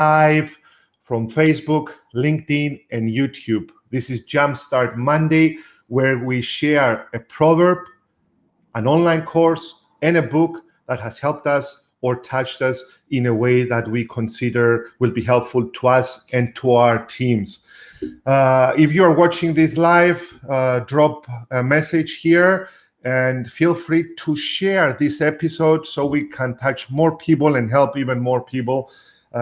live from Facebook, LinkedIn, and YouTube. This is Jumpstart Monday, where we share a proverb, an online course, and a book that has helped us or touched us in a way that we consider will be helpful to us and to our teams. If you are watching this live, drop a message here and feel free to share this episode so we can touch more people and help even more people.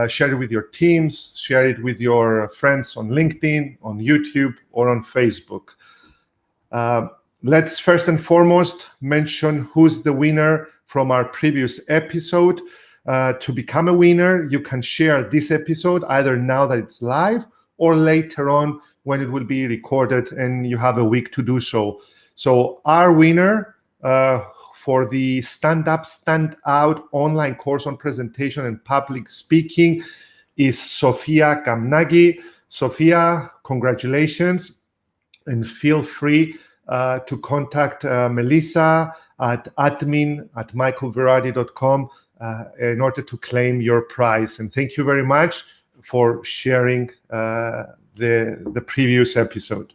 Share it with your teams, share it with your friends on LinkedIn, on YouTube, or on Facebook. Let's first and foremost mention who's the winner from our previous episode. To become a winner, you can share this episode either now that it's live or later on when it will be recorded, and you have a week to do so. So our winner for the Stand Up, Stand Out online course on presentation and public speaking is Sophia Kamnaki. Sophia, congratulations, and feel free to contact Melissa at admin@michaelverardi.com in order to claim your prize. And thank you very much for sharing the previous episode.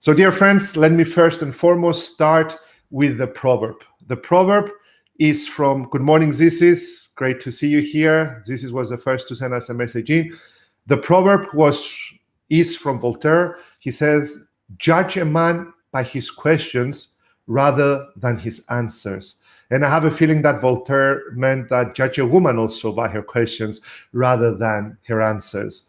So dear friends, let me first and foremost start with the proverb. The proverb is from, good morning, Zisis. Great to see you here. Zisis was the first to send us a message in. The proverb is from Voltaire. He says, judge a man by his questions rather than his answers. And I have a feeling that Voltaire meant that judge a woman also by her questions rather than her answers.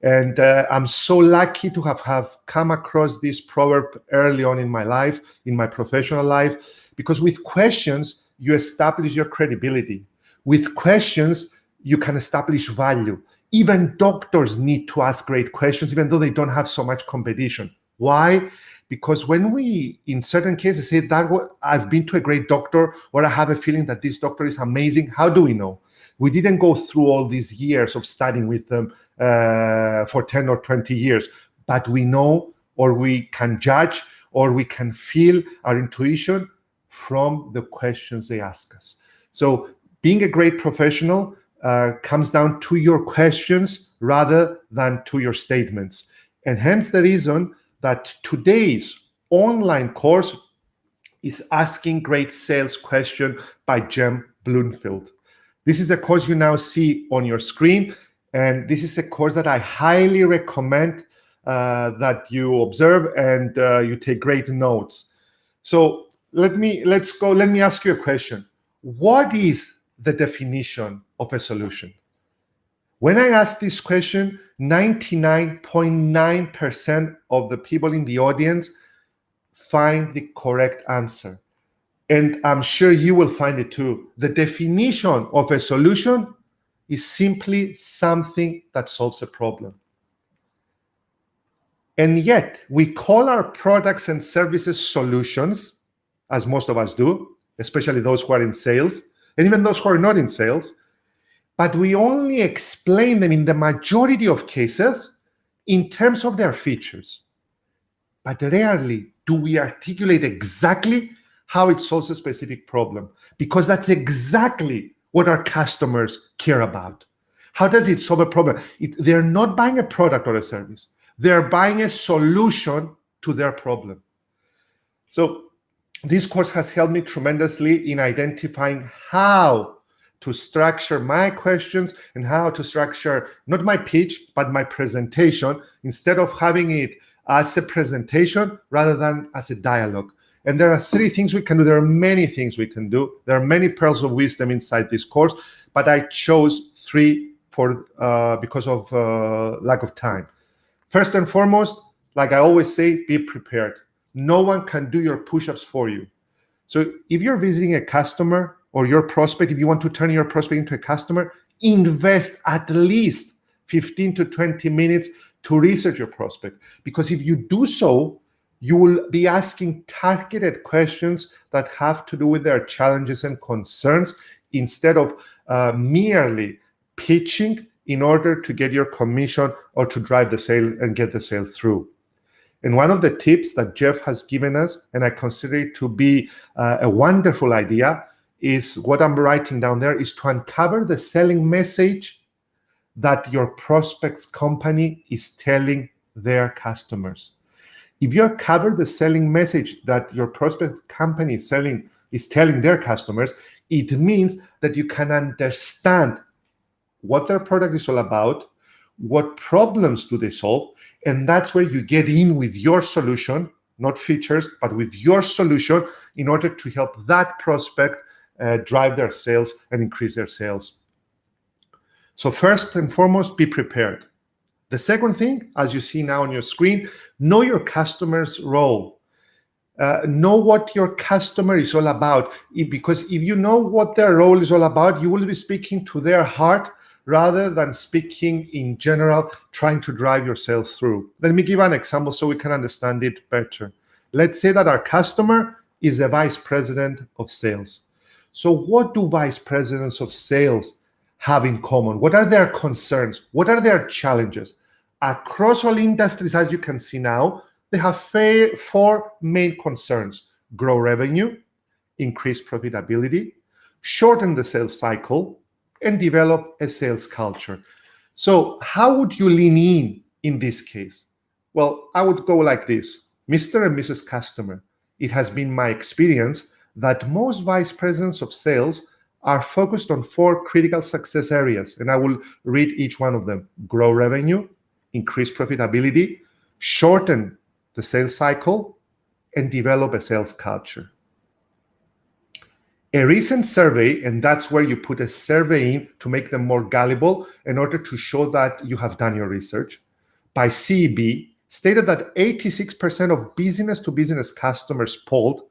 And I'm so lucky to have come across this proverb early on in my life, in my professional life, because with questions, you establish your credibility. With questions, you can establish value. Even doctors need to ask great questions, even though they don't have so much competition. Why? Because when we, in certain cases, say that I've been to a great doctor, or I have a feeling that this doctor is amazing, how do we know? We didn't go through all these years of studying with them for 10 or 20 years, but we know, or we can judge, or we can feel our intuition from the questions they ask us. So being a great professional comes down to your questions rather than to your statements. And hence the reason that today's online course is Asking Great Sales Question by Jem Bloomfield. This is a course you now see on your screen, and this is a course that I highly recommend that you observe and you take great notes. So let me ask you a question. What is the definition of a solution? When I ask this question, 99.9% of the people in the audience find the correct answer. And I'm sure you will find it too. The definition of a solution is simply something that solves a problem. And yet, we call our products and services solutions, as most of us do, especially those who are in sales, and even those who are not in sales. But we only explain them in the majority of cases in terms of their features. But rarely do we articulate exactly how it solves a specific problem, because that's exactly what our customers care about. How does it solve a problem? They're not buying a product or a service. They're buying a solution to their problem. So this course has helped me tremendously in identifying how to structure my questions and how to structure not my pitch, but my presentation, instead of having it as a presentation rather than as a dialogue. And there are three things we can do. There are many things we can do. There are many pearls of wisdom inside this course, but I chose three because of lack of time. First and foremost, like I always say, be prepared. No one can do your push-ups for you. So if you're visiting a customer or your prospect, if you want to turn your prospect into a customer, invest at least 15 to 20 minutes to research your prospect. Because if you do so, you will be asking targeted questions that have to do with their challenges and concerns, instead of merely pitching in order to get your commission or to drive the sale and get the sale through. And one of the tips that Jeff has given us, and I consider it to be a wonderful idea, is what I'm writing down there, is to uncover the selling message that your prospect's company is telling their customers. If you cover the selling message that your prospect company is telling their customers, it means that you can understand what their product is all about, what problems do they solve, and that's where you get in with your solution, not features, but with your solution in order to help that prospect drive their sales and increase their sales. So first and foremost, be prepared. The second thing, as you see now on your screen, know your customer's role. Know what your customer is all about, because if you know what their role is all about, you will be speaking to their heart rather than speaking in general, trying to drive your sales through. Let me give an example so we can understand it better. Let's say that our customer is a vice president of sales. So what do vice presidents of sales have in common? What are their concerns? What are their challenges? Across all industries, as you can see now, they have four main concerns: grow revenue, increase profitability, shorten the sales cycle, and develop a sales culture. So how would you lean in this case? Well, I would go like this. Mr. and Mrs. Customer, it has been my experience that most vice presidents of sales are focused on four critical success areas, and I will read each one of them: grow revenue, increase profitability, shorten the sales cycle, and develop a sales culture. A recent survey, and that's where you put a survey in to make them more gullible in order to show that you have done your research, by CEB, stated that 86% of business-to-business customers polled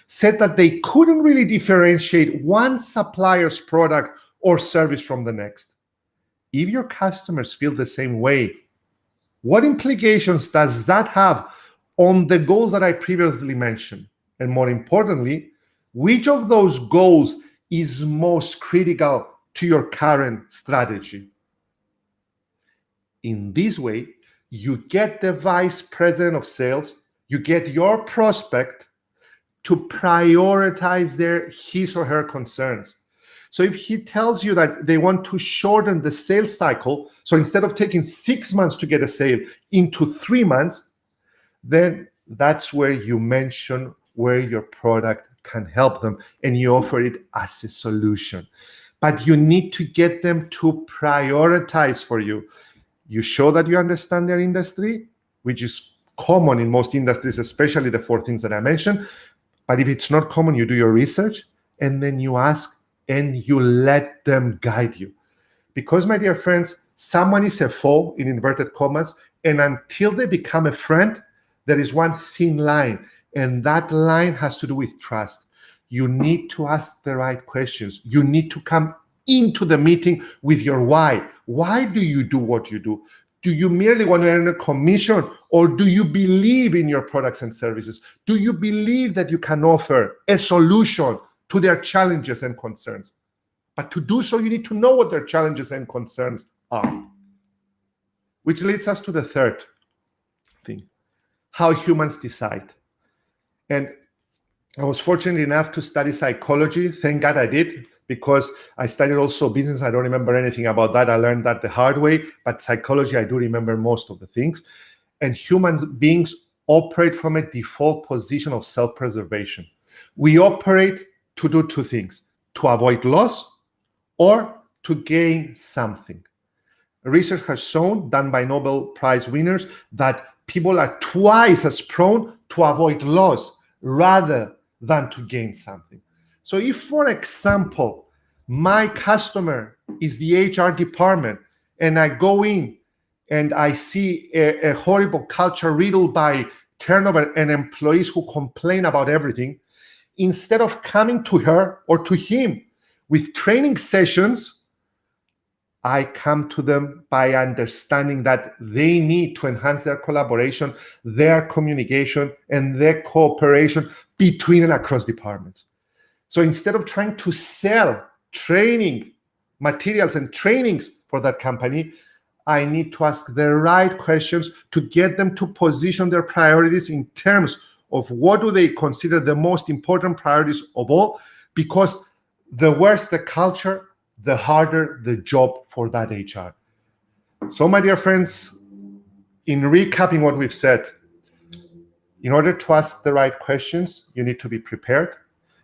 said that they couldn't really differentiate one supplier's product or service from the next. If your customers feel the same way, what implications does that have on the goals that I previously mentioned? And more importantly, which of those goals is most critical to your current strategy? In this way, you get the vice president of sales, you get your prospect to prioritize his or her concerns. So if he tells you that they want to shorten the sales cycle, so instead of taking 6 months to get a sale into 3 months, then that's where you mention where your product can help them and you offer it as a solution. But you need to get them to prioritize for you. You show that you understand their industry, which is common in most industries, especially the 4 things that I mentioned. But if it's not common, you do your research and then you ask and you let them guide you. Because, my dear friends, someone is a foe, in inverted commas, and until they become a friend, there is one thin line, and that line has to do with trust. You need to ask the right questions. You need to come into the meeting with your why. Why do you do what you do? Do you merely want to earn a commission, or do you believe in your products and services? Do you believe that you can offer a solution to their challenges and concerns? But to do so, you need to know what their challenges and concerns are. Which leads us to the third thing: how humans decide. And I was fortunate enough to study psychology. Thank God I did, because I studied also business. I don't remember anything about that. I learned that the hard way, but psychology, I do remember most of the things. And human beings operate from a default position of self-preservation. We operate to do 2 things: to avoid loss or to gain something. Research has shown, done by Nobel Prize winners, that people are twice as prone to avoid loss rather than to gain something. So if, for example, my customer is the HR department and I go in and I see a horrible culture riddled by turnover and employees who complain about everything, instead of coming to her or to him with training sessions, I come to them by understanding that they need to enhance their collaboration, their communication, and their cooperation between and across departments. So instead of trying to sell training materials and trainings for that company, I need to ask the right questions to get them to position their priorities in terms of what do they consider the most important priorities of all, because the worse the culture, the harder the job for that HR. So, my dear friends, in recapping what we've said, in order to ask the right questions, you need to be prepared.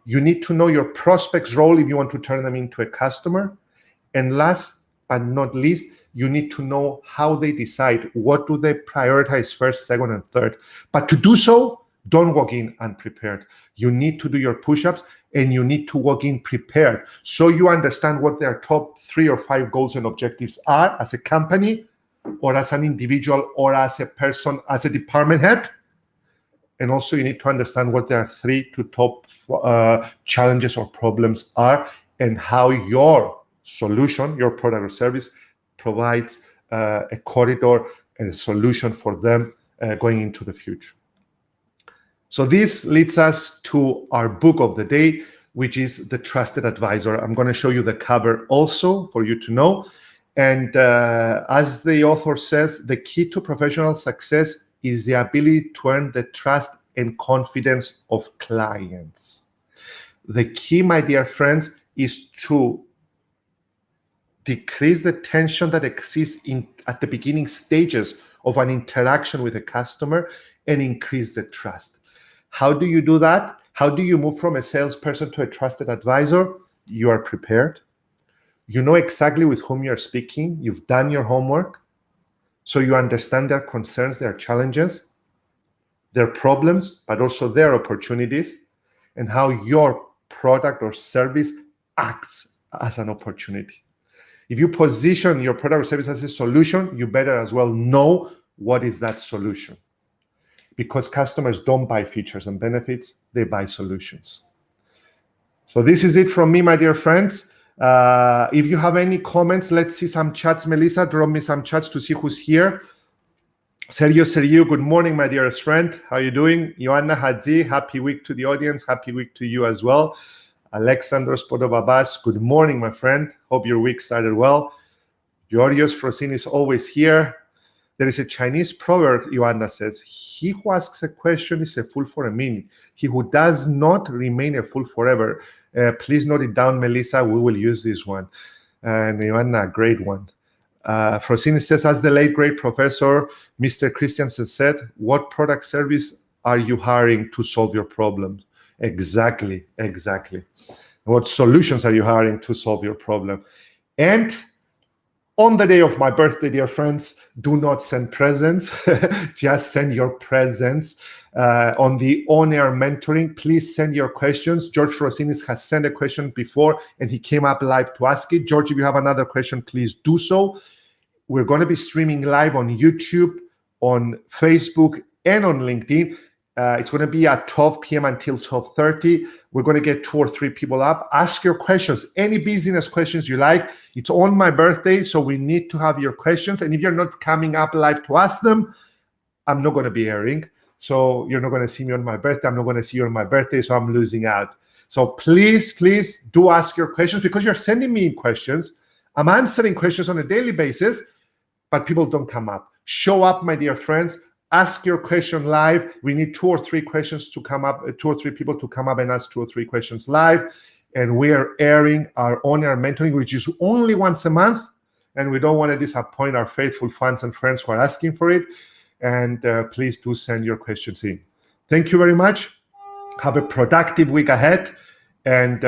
You need to know your prospect's role if you want to turn them into a customer. And last but not least, you need to know how they decide. What do they prioritize first, second, and third? But to do so, don't walk in unprepared. You need to do your push-ups and you need to walk in prepared so you understand what their top 3 or 5 goals and objectives are as a company or as an individual or as a person, as a department head. And also you need to understand what their 3 to top challenges or problems are and how your solution, your product or service provides a corridor and a solution for them going into the future. So this leads us to our book of the day, which is The Trusted Advisor. I'm going to show you the cover also for you to know. And as the author says, the key to professional success is the ability to earn the trust and confidence of clients. The key, my dear friends, is to decrease the tension that exists at the beginning stages of an interaction with a customer and increase the trust. How do you do that? How do you move from a salesperson to a trusted advisor? You are prepared. You know exactly with whom you're speaking. You've done your homework. So you understand their concerns, their challenges, their problems, but also their opportunities, and how your product or service acts as an opportunity. If you position your product or service as a solution, you better as well know what is that solution. Because customers don't buy features and benefits, they buy solutions. So this is it from me, my dear friends. If you have any comments, let's see some chats. Melissa, drop me some chats to see who's here. Sergio, good morning, my dearest friend. How are you doing? Ioanna Hadzi, happy week to the audience. Happy week to you as well. Alexandros Podobabas, good morning, my friend. Hope your week started well. Georgios Frosini is always here. There is a Chinese proverb, Ioanna says, he who asks a question is a fool for a minute. He who does not remain a fool forever. Please note it down, Melissa. We will use this one. And Ioanna, great one. Frosini says, as the late great professor, Mr. Christiansen said, what product service are you hiring to solve your problems? Exactly. What solutions are you hiring to solve your problem? And on the day of my birthday, dear friends, do not send presents. Just send your presents. On the on-air mentoring, please send your questions. George Rosinis has sent a question before, and he came up live to ask it. George, if you have another question, please do so. We're going to be streaming live on YouTube, on Facebook, and on LinkedIn. It's going to be at 12 p.m. until 12:30. We're going to get 2 or 3 people up. Ask your questions, any business questions you like. It's on my birthday, so we need to have your questions. And if you're not coming up live to ask them, I'm not going to be airing. So you're not going to see me on my birthday. I'm not going to see you on my birthday, so I'm losing out. So please do ask your questions because you're sending me questions. I'm answering questions on a daily basis, but people don't come up. Show up, my dear friends. Ask your question live. We need 2 or 3 questions to come up, 2 or 3 people to come up and ask 2 or 3 questions live. And we are airing our on-air mentoring, which is only once a month. And we don't want to disappoint our faithful fans and friends who are asking for it. And please do send your questions in. Thank you very much. Have a productive week ahead. And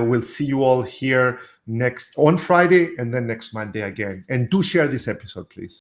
we'll see you all here on Friday and then next Monday again. And do share this episode, please.